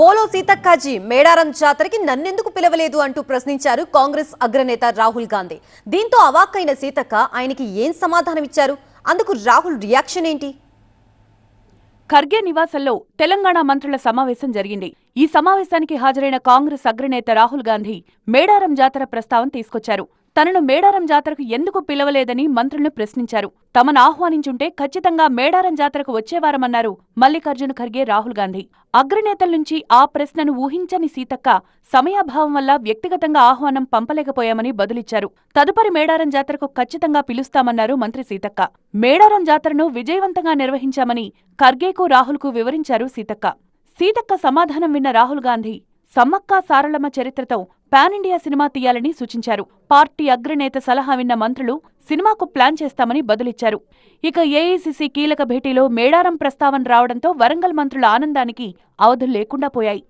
Polo సీతక్కాజీ Medaram జాతరకి నన్నెందుకు పిలవలేదు అంటూ ప్రశ్నించారు కాంగ్రెస్ అగ్రనేత రాహుల్ గాంధీ. దీంతో అవాక్కైన సీతక్క ఆయనకి ఏం సమాధానం ఇచ్చారు? అందుకు రాహుల్ రియాక్షన్ ఏంటి? ఖర్గే నివాసంలో తెలంగాణ మంత్రుల సమావేశం జరిగింది. ఈ సమావేశానికి హాజరైన కాంగ్రెస్ అగ్రనేత రాహుల్ గాంధీ మేడారం జాతర ప్రస్తావన తీసుకొచ్చారు. తనను మేడారం జాతరకు ఎందుకు పిలవలేదని మంత్రులను ప్రశ్నించారు. తమను ఆహ్వానించుంటే ఖచ్చితంగా మేడారం జాతరకు వచ్చేవారమన్నారు మల్లికార్జున ఖర్గే రాహుల్ గాంధీ. అగ్రనేతల నుంచి ఆ ప్రశ్నను ఊహించని సీతక్క సమయాభావం వల్ల వ్యక్తిగతంగా ఆహ్వానం పంపలేకపోయామని బదులిచ్చారు. తదుపరి మేడారం జాతరకు ఖచ్చితంగా పిలుస్తామన్నారు మంత్రి సీతక్క. మేడారం జాతరను విజయవంతంగా నిర్వహించామని ఖర్గేకు రాహుల్కు వివరించారు సీతక్క. సీతక్క సమాధానం విన్న రాహుల్ గాంధీ సమ్మక్క సారలమ్మ చరిత్రతో పాన్ ఇండియా సినిమా తీయాలని సూచించారు. పార్టీ అగ్రనేత సలహా విన్న మంత్రులు సినిమాకు ప్లాన్ చేస్తామని బదులిచ్చారు. ఇక ఏఐసీసీ కీలక భేటీలో మేడారం ప్రస్తావన రావడంతో వరంగల్ మంత్రుల ఆనందానికి అవధులు లేకుండా పోయాయి.